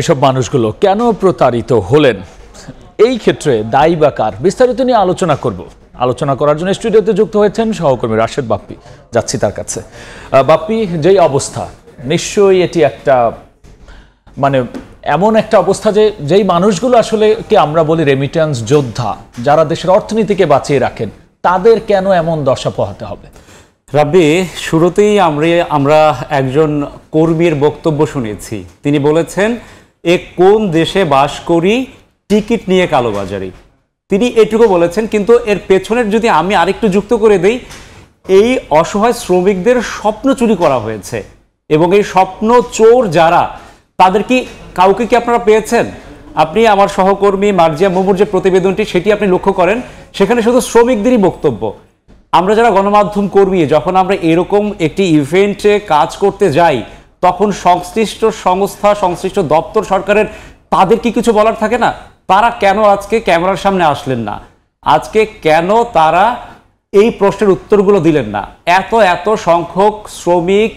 এসব মানুষগুলো কেন প্রতারিত হলেন, এই ক্ষেত্রে দায়ী বা কার, বিস্তারিত নিয়ে আলোচনা করার জন্য স্টুডিওতে যুক্ত হয়েছেন সহকর্মী রাশেদ বাপ্পি। যাচ্ছি তার কাছে। বাপ্পি, যেই অবস্থা, নিশ্চয়ই এটি একটা এমন একটা অবস্থা যে যেই মানুষগুলো আসলে কি আমরা বলি রেমিটেন্স যোদ্ধা, যারা দেশের অর্থনীতিকে বাঁচিয়ে রাখেন, তাদের কেন এমন দশা পোহাতে হবে? রাব্বি, শুরুতেই আমরা একজন কর্মীর বক্তব্য শুনেছি। তিনি বলেছেন, এ কোন দেশে বাস করি, টিকিট নিয়ে কালোবাজারি। তিনি এটুকু বলেছেন, কিন্তু এর পেছনের যদি আমি আরেকটু যুক্ত করে দেই, এই অসহায় শ্রমিকদের স্বপ্ন চুরি করা হয়েছে এবং এই স্বপ্ন চোর যারা, তাদের কি কাউকে কি আপনারা পেয়েছেন? আপনি আমার সহকর্মী মার্জিয়া মুমুর যে প্রতিবেদনটি সেটি আপনি লক্ষ্য করেন, সেখানে শুধু শ্রমিকদেরই বক্তব্য। আমরা যারা গণমাধ্যম কর্মী, যখন আমরা এরকম একটি ইভেন্টে কাজ করতে যাই, তখন সংশ্লিষ্ট সংস্থা, সংশ্লিষ্ট দপ্তর সরকারের, তাদের কি কিছু বলার থাকে না? তারা কেন আজকে ক্যামেরার সামনে আসলেন না? আজকে কেন তারা এই প্রশ্নের উত্তরগুলো দিলেন না? এত সংখ্যক শ্রমিক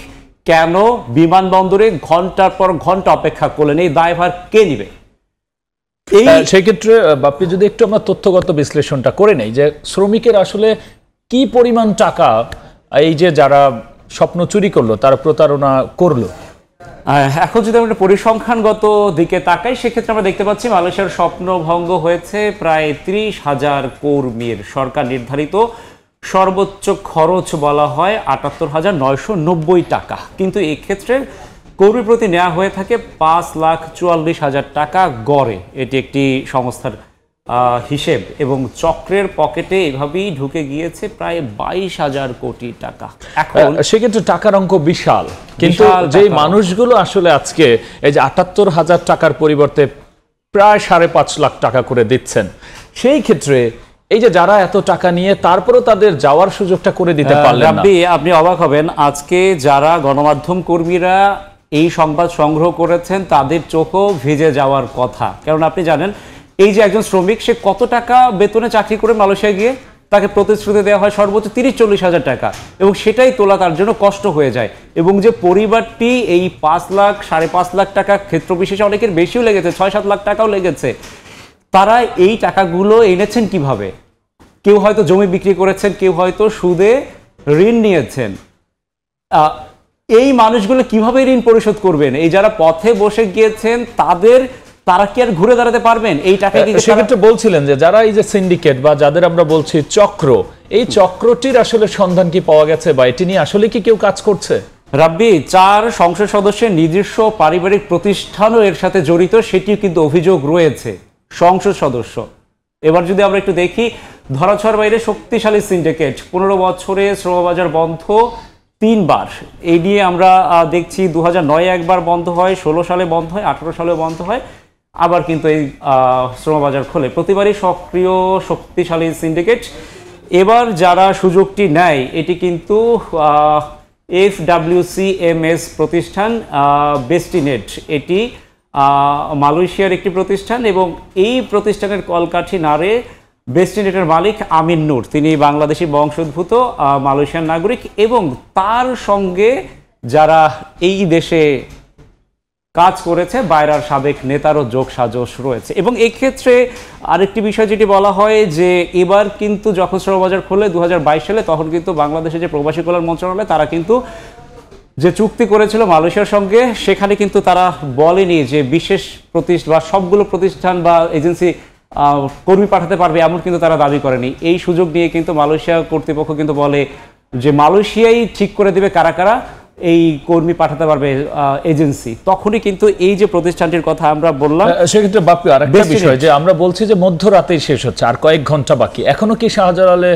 কেন বিমানবন্দরে ঘন্টার পর ঘন্টা অপেক্ষা করলেন? এই দায়ভার কে নিবে? সেই ক্ষেত্রে বাপ্পি, যদি একটু আমরা তথ্যগত বিশ্লেষণটা করে নেই যে শ্রমিকের আসলে কি পরিমাণ টাকা এই যে যারা স্বপ্ন চুরি করলো, তারা প্রতারণা করলো। এখন যদি আমরা পরিসংখ্যানগত দিকে তাকাই, সেক্ষেত্রে আমরা দেখতে পাচ্ছি মালয়েশিয়ার স্বপ্ন ভঙ্গ হয়েছে প্রায় 30,000 কর্মীর। সরকার নির্ধারিত সর্বোচ্চ খরচ বলা হয় 78,990 টাকা, কিন্তু এক্ষেত্রে কর্মী প্রতি নেওয়া হয়ে থাকে 5,44,000 টাকা গড়ে। এটি একটি সংস্থার হিসেব, এবং চক্রের পকেটে এভাবেই ঢুকে গিয়েছে প্রায় 22,000 কোটি টাকা। এখন সেক্ষেত্রে টাকার অঙ্ক বিশাল, কিন্তু যে মানুষগুলো আসলে আজকে এই যে 78,000 টাকার পরিবর্তে প্রায় 5.5 লাখ টাকা করে দিচ্ছেন, সেই ক্ষেত্রে এই যে যারা এত টাকা নিয়ে তারপরেও তাদের যাওয়ার সুযোগটা করে দিতে পারলেন না। আপনি অবাক হবেন, আজকে যারা গণমাধ্যম কর্মীরা এই সংবাদ সংগ্রহ করেছেন, তাদের চোখও ভিজে যাওয়ার কথা। কারণ আপনি জানেন, এই যে একজন শ্রমিক, সে কত টাকা বেতনে চাকরি করে মালয়েশিয়া গিয়ে, তাকে প্রতিশ্রুতি দেওয়া হয় সর্বোচ্চ 30-40 হাজার টাকা, এবং সেটাই তোলা তার জন্য কষ্ট হয়ে যায়। এবং যে পরিবারটি এই 5 লাখ 5.5 লাখ টাকা, ক্ষেত্র বিশেষে অনেকের বেশিও লেগেছে, 6-7 লাখ টাকাও লেগেছে, তারা এই টাকাগুলো এনেছেন কিভাবে? কেউ হয়তো জমি বিক্রি করেছেন, কেউ হয়তো সুদে ঋণ নিয়েছেন। এই মানুষগুলো কিভাবে ঋণ পরিশোধ করবেন? এই যারা পথে বসে গিয়েছেন, তারা কি আর ঘুরে দাঁড়াতে পারবেন? এই টাকা সেক্ষেত্রে বলছিলেন যে যারা এই যে সিন্ডিকেট বা যাদের আমরা বলছি চক্র, এই চক্রটির আসলে সন্ধান কি পাওয়া গেছে, বা এটি নিয়ে আসলে কি কেউ কাজ করছে? রাব্বি, 4 সংসদ সদস্যের নিজস্ব পারিবারিক প্রতিষ্ঠানও এর সাথে জড়িত, সেটিও কিন্তু অভিযোগ রয়েছে। সংসদ সদস্য, এবার যদি আমরা একটু দেখি, ধরাছোঁয়ার বাইরে শক্তিশালী সিন্ডিকেট, 15 বছরে শ্রমবাজার বন্ধ 3 বার। এই নিয়ে আমরা দেখছি 2009 একবার বন্ধ হয়, 16 সালে বন্ধ হয়, 18 সালে বন্ধ হয়, আবার কিন্তু এই শ্রমবাজার খোলে। প্রতিবারই সক্রিয় শক্তিশালী সিন্ডিকেট। এবার যারা সুযোগটি নেয়, এটি কিন্তু FWCMS প্রতিষ্ঠান, বেস্টিনেট, এটি মালয়েশিয়ার একটি প্রতিষ্ঠান, এবং এই প্রতিষ্ঠানের কলকাঠি নাড়ে বেস্টিনেটের মালিক আমিন নূর। তিনি বাংলাদেশি বংশোদ্ভূত মালয়েশিয়ান নাগরিক, এবং তার সঙ্গে যারা এই দেশে কাজ করেছে, বাইরের সাবেক নেতারও যোগ সাজস রয়েছে। এবং এই ক্ষেত্রে আরেকটি বিষয় যেটি বলা হয়, যে এবার কিন্তু যখন শ্রমবাজার খোলে 2022 সালে, তখন কিন্তু বাংলাদেশে যে প্রবাসী কল্যাণ মন্ত্রণালয়, তারা কিন্তু যে চুক্তি করেছিল মালয়েশিয়ার সঙ্গে, সেখানে কিন্তু তারা বলেনি যে বিশেষ প্রতিষ্ঠান বা সবগুলো প্রতিষ্ঠান বা এজেন্সি কর্মী পাঠাতে পারবে, এমন কিন্তু তারা দাবি করেনি। এই সুযোগ নিয়ে কিন্তু মালয়েশিয়া কর্তৃপক্ষ কিন্তু বলে যে মালয়েশিয়াই ঠিক করে দেবে কারা কারা এই কর্মী পাঠাতে পারবে এজেন্সি। তখনই কিন্তু এই যে প্রতিষ্ঠানটির কথা আমরা বললাম, সেক্ষেত্রে বাপ্পি আরেকটা বিষয়, যে আমরা বলছি যে মধ্যরাতেই শেষ হচ্ছে, আর কয়েক ঘন্টা বাকি, এখনো কি শাহজালালে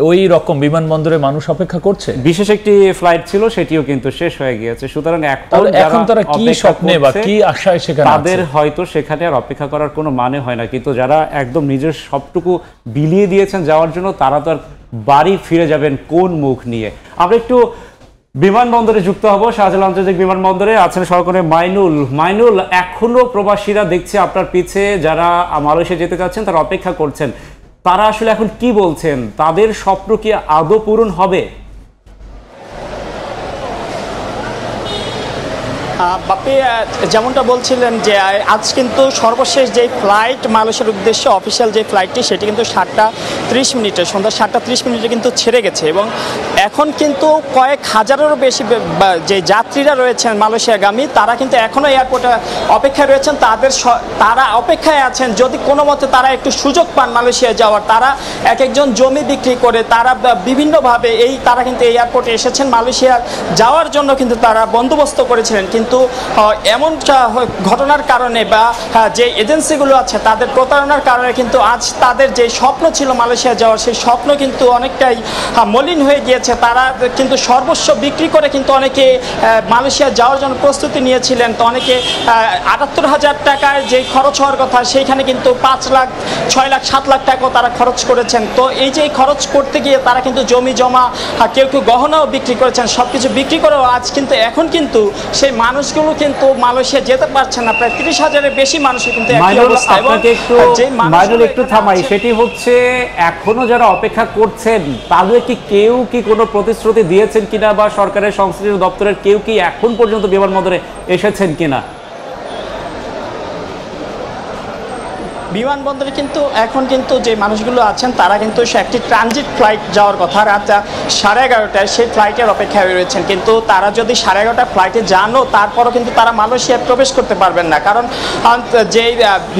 ওই রকম বিমানবন্দরে মানুষ অপেক্ষা করছে? বিশেষ একটি ফ্লাইট ছিল, সেটিও কিন্তু শেষ হয়ে গিয়েছে। সুতরাং এখন তারা কি স্বপ্নে বা কি আশায় সেখানে, তাদের হয়তো সেখানে আর অপেক্ষা করার কোনো মানে হয় না। কিন্তু যারা একদম নিজের সবটুকু বিলিয়ে দিয়েছেন যাওয়ার জন্য, তারা তো আর বাড়ি ফিরে যাবেন কোন মুখ নিয়ে? আমরা একটু বিমানবন্দরে যুক্ত হব। শাহজালাল আন্তর্জাতিক বিমানবন্দরে আছেন সহকর্মী মাইনুল। এখনো প্রবাসীরা দেখছে আপনার পিছে, যারা মালয়েশিয়া যেতে চাচ্ছেন, তারা অপেক্ষা করছেন। তারা আসলে এখন কি বলছেন? তাদের স্বপ্ন কি আদৌ পূরণ হবে? বাপি যেমনটা বলছিলেন যে আজ কিন্তু সর্বশেষ যে ফ্লাইট মালয়েশিয়ার উদ্দেশ্যে অফিসিয়াল যে ফ্লাইটটি সেটি কিন্তু 7:30 সন্ধ্যা 7:30 ছেড়ে গেছে এবং এখন কিন্তু কয়েক হাজারেরও বেশি যে যাত্রীরা রয়েছেন মালয়েশিয়াগামী তারা কিন্তু এখনও এয়ারপোর্টে অপেক্ষায় রয়েছেন। তারা অপেক্ষায় আছেন যদি কোনো মতে তারা একটু সুযোগ পান মালয়েশিয়া যাওয়ার। তারা এক একজন জমি বিক্রি করে তারা বিভিন্নভাবে তারা কিন্তু এই এয়ারপোর্টে এসেছেন মালয়েশিয়া যাওয়ার জন্য, কিন্তু তারা বন্দোবস্ত করেছিলেন। কিন্তু এমন ঘটনার কারণে বা যে এজেন্সিগুলো আছে তাদের প্রতারণার কারণে কিন্তু আজ তাদের যে স্বপ্ন ছিল মালয়েশিয়া যাওয়ার সেই স্বপ্ন কিন্তু অনেকটাই মলিন হয়ে গিয়েছে। তারা কিন্তু সর্বস্ব বিক্রি করে কিন্তু অনেকে মালয়েশিয়া যাওয়ার জন্য প্রস্তুতি নিয়েছিলেন। তো অনেকে ৭৮,০০০ টাকায় যে খরচ হওয়ার কথা সেইখানে কিন্তু ৫ লাখ ৬ লাখ ৭ লাখ টাকাও তারা খরচ করেছেন। তো এই যে খরচ করতে গিয়ে তারা কিন্তু জমি জমা কেউ কেউ গহনাও বিক্রি করেছেন, সব কিছু বিক্রি করেও আজ কিন্তু এখন কিন্তু সেই মানুষগুলো কিন্তু মালয়েশিয়া যেতে পারছেন না। প্রায় ৩০,০০০-এর বেশি মানুষ কিন্তু একটু থামাই, সেটি হচ্ছে এখনো যারা অপেক্ষা করছেন তাদের কেউ কি কোনো প্রতিশ্রুতি দিয়েছেন কিনা বা সরকারের সংশ্লিষ্ট দপ্তরের কেউ কি এখন পর্যন্ত বিমানবন্দরে এসেছেন কিনা? বিমানবন্দরে কিন্তু এখন কিন্তু যে মানুষগুলো আছেন তারা কিন্তু একটি ট্রানজিট ফ্লাইট যাওয়ার কথা রাত 11:30টায় সেই ফ্লাইটের অপেক্ষায় রয়েছেন। কিন্তু তারা যদি 11:30 ফ্লাইটে যানও তারপরও কিন্তু তারা মালয়েশিয়ায় প্রবেশ করতে পারবেন না, কারণ যে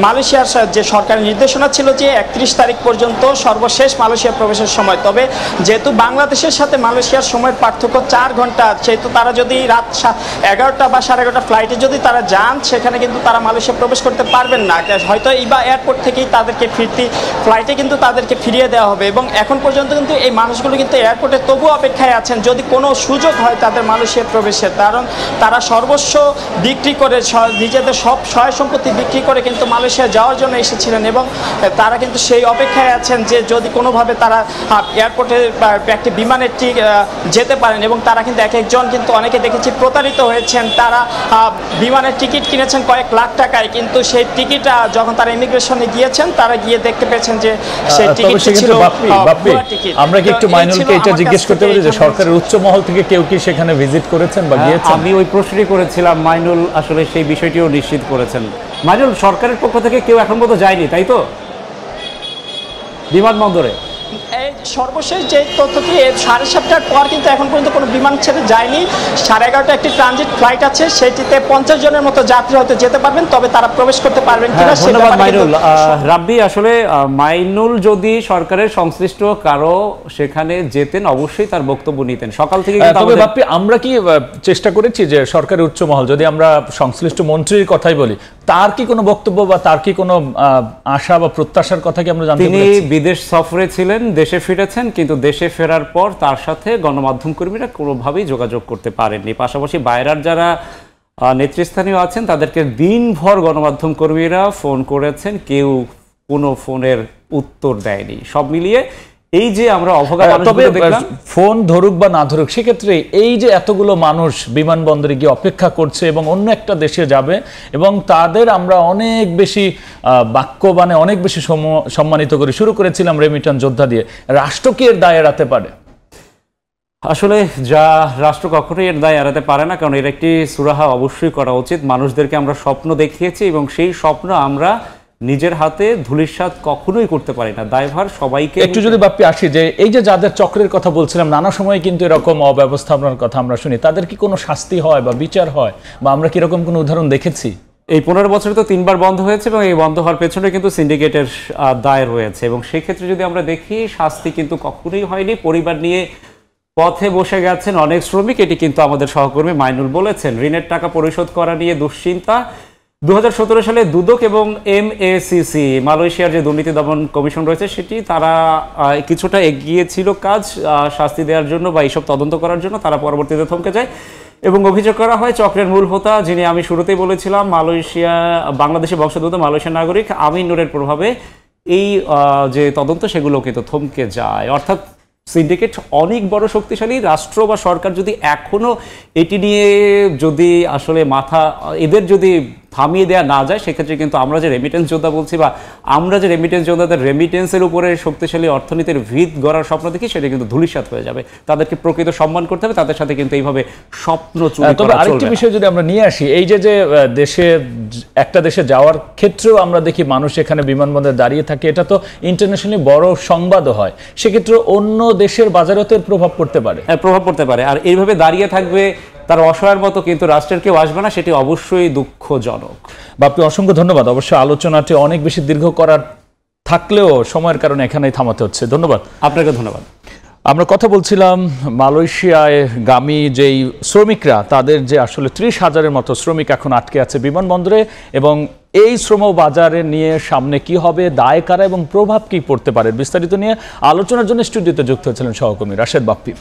মালয়েশিয়ার যে সরকারি নির্দেশনা ছিল যে 31 তারিখ পর্যন্ত সর্বশেষ মালয়েশিয়া প্রবেশের সময়। তবে যেহেতু বাংলাদেশের সাথে মালয়েশিয়ার সময়ের পার্থক্য 4 ঘন্টা, সেহেতু তারা যদি রাত 11টা বা 11:30 ফ্লাইটে যদি তারা যান সেখানে কিন্তু তারা মালয়েশিয়া প্রবেশ করতে পারবেন না। হয়তো এয়ারপোর্ট থেকেই তাদেরকে ফ্লাইটে কিন্তু তাদেরকে ফিরিয়ে দেওয়া হবে। এবং এখন পর্যন্ত কিন্তু এই মানুষগুলো কিন্তু এয়ারপোর্টে তবু অপেক্ষায় আছেন যদি কোনো সুযোগ হয় তাদের মালয়েশিয়া প্রবেশের, কারণ তারা সর্বস্ব বিক্রি করে নিজেদের সব সয় সম্পত্তি বিক্রি করে কিন্তু মালয়েশিয়া যাওয়ার জন্য এসেছিলেন এবং তারা কিন্তু সেই অপেক্ষায় আছেন যে যদি কোনোভাবে তারা এয়ারপোর্টে একটি বিমানের যেতে পারেন। এবং তারা কিন্তু এক একজন কিন্তু অনেকে দেখেছি প্রতারিত হয়েছেন। তারা বিমানের টিকিট কিনেছেন কয়েক লাখ টাকায়, কিন্তু সেই টিকিটটা যখন তারা ইমিগ্রেশনে গিয়েছেন তারা গিয়ে দেখতে পেয়েছেন যে সেই টিকিটটি ছিল ভুয়া টিকিট। আমরা কি একটু মাইনুলকে এটা জিজ্ঞেস করতে পারি যে সরকারের উচ্চ মহল থেকে কেউ কি সেখানে ভিজিট করেছেন বা গিয়েছেন? আমি ওই প্রশ্নই করেছিলাম, মাইনুল আসলে সেই বিষয়টিও নিশ্চিত করেছেন। মাইনুল, সরকারের পক্ষ থেকে কেউ এখন পর্যন্ত যায়নি তাই তো বিমানবন্দরে? এই সর্বশেষ যে তথ্যটি 7:30টার পর কিন্তু এখন পর্যন্ত কোনো বিমান ছেড়ে যায়নি। 11:30 একটি ট্রানজিট ফ্লাইট আছে, সেটিতে 50 জনের মতো যাত্রী হয়তো যেতে পারবেন, তবে তারা প্রবেশ করতে পারবেন কিনা সেটা। ধন্যবাদ মাইনুল। রাব্বি, আসলে মাইনুল যদি সরকারের সংশ্লিষ্ট কারো সেখানে যেতেন অবশ্যই তার বক্তব্য নিতেন সকাল থেকে। তবে বাপ্পি, আমরা কি চেষ্টা করেছি যে সরকারের উচ্চ মহল, যদি আমরা সংশ্লিষ্ট মন্ত্রীর কথাই বলি, তার কি কোনো বক্তব্য বা তার কি কোনো আশা বা প্রত্যাশার কথা কি আমরা জানতে পেরেছি? তিনি বিদেশ সফরে ছিলেন, দেশে ফিরেছেন, কিন্তু দেশে ফেরার পর তার সাথে গণমাধ্যম কর্মীরা কোনোভাবেই যোগাযোগ করতে পারেননি। পাশাপাশি বাইরের যারা নেতৃস্থানীয় আছেন তাদেরকে দিনভর গণমাধ্যম কর্মীরা ফোন করেছেন, কেউ কোনো ফোনের উত্তর দেয়নি। সব মিলিয়ে এই যে আমরা অভাগা মানুষগুলো দেখলাম, ফোন ধরুক বা না ধরুক, সেক্ষেত্রে এই যে এতগুলো মানুষ বিমানবন্দরে গিয়ে অপেক্ষা করছে এবং অন্য একটা দেশে যাবে এবং তাদের আমরা অনেক বেশি বাক্যবাণে অনেক বেশি সম্মানিত করে শুরু করেছিলাম রেমিটান যোদ্ধা দিয়ে, রাষ্ট্র কি এর দায় এড়াতে পারে? আসলে যা রাষ্ট্র কখনোই এর দায় এড়াতে পারে না, কারণ এর একটি সুরাহা অবশ্যই করা উচিত। মানুষদেরকে আমরা স্বপ্ন দেখিয়েছি এবং সেই স্বপ্ন আমরা নিজের হাতে ধূলিসাৎ কখনোই করতে পারি না, দায়ভার সবাইকে। একটু যদি বাপ্পি আসি যে এই যে যাদের চক্রের কথা বলছিলাম, নানা সময় কিন্তু এরকম অব্যবস্থাপনার কথা আমরা শুনি, তাদের কি কোনো শাস্তি হয় বা বিচার হয় বা আমরা কি এরকম কোনো উদাহরণ দেখেছি? এই 15 বছরে তো 3বার বন্ধ হয়েছে এবং এই বন্ধ হওয়ার পেছনে কিন্তু সিন্ডিকেটের দায় রয়েছে এবং সেক্ষেত্রে যদি আমরা দেখি শাস্তি কিন্তু কখনোই হয়নি। পরিবার নিয়ে পথে বসে গেছেন অনেক শ্রমিক, এটি কিন্তু আমাদের সহকর্মী মাইনুল বলেছেন। ঋণের টাকা পরিশোধ করা নিয়ে দুশ্চিন্তা। 2017 সালে দুদক এবং MACC মালয়েশিয়ার যে দুর্নীতি দমন কমিশন রয়েছে সেটি তারা কিছুটা এগিয়েছিল কাজ শাস্তি দেওয়ার জন্য বা এইসব তদন্ত করার জন্য, তারা পরবর্তীতে থমকে যায় এবং অভিযোগ করা হয় চক্রের মূল হোতা, যিনি আমি শুরুতেই বলেছিলাম বাংলাদেশি বংশোদ্ভূত মালয়েশিয়ার নাগরিক আমিন নূরের প্রভাবে এই যে তদন্ত সেগুলো কিন্তু থমকে যায়। অর্থাৎ সিন্ডিকেট অনেক বড় শক্তিশালী। রাষ্ট্র বা সরকার যদি এখনো এটি নিয়ে যদি আসলে এদের যদি থামিয়ে দেওয়া না যায়, সেক্ষেত্রে কিন্তু আমরা যে রেমিটেন্স যোদ্ধা বলছি বা আমরা যে রেমিটেন্স যোদ্ধাদের রেমিটেন্সের উপরে শক্তিশালী অর্থনীতির ভিত গড়ার স্বপ্ন দেখি, সেটা কিন্তু ধূলিসাৎ হয়ে যাবে। তাদেরকে প্রকৃত সম্মান করতে হবে, তাদের সাথে কিন্তু এইভাবে স্বপ্ন চুরি তবে করা আরেকটি চলবে না। বিষয় যদি আমরা নিয়ে আসি, এই যে দেশে একটা দেশে যাওয়ার ক্ষেত্রেও আমরা দেখি মানুষ এখানে বিমানবন্দরে দাঁড়িয়ে থাকে, এটা তো ইন্টারন্যাশনালি বড় সংবাদও হয়, সেক্ষেত্রে অন্য দেশের বাজারেও তো এর প্রভাব পড়তে পারে। হ্যাঁ, প্রভাব পড়তে পারে। আর এইভাবে দাঁড়িয়ে থাকবে তার অসহায়ের মতো, কিন্তু রাষ্ট্রের কেউ আসবে না, সেটি অবশ্যই দুঃখজনক। বাপ্পি, অসংখ্য ধন্যবাদ। অবশ্যই আলোচনাটি অনেক বেশি দীর্ঘ করার থাকলেও সময়ের কারণে এখানেই থামাতে হচ্ছে। ধন্যবাদ। আপনাকে ধন্যবাদ। আমরা কথা বলছিলাম মালয়েশিয়ায় গামী যেই শ্রমিকরা, তাদের যে আসলে 30,000-এর মতো শ্রমিক এখন আটকে আছে বিমানবন্দরে, এবং এই শ্রম বাজারে নিয়ে সামনে কি হবে, দায় কারা এবং প্রভাব কি পড়তে পারে, বিস্তারিত নিয়ে আলোচনার জন্য স্টুডিওতে যুক্ত হয়েছিলেন সহকর্মী রাশেদ বাপ্পি।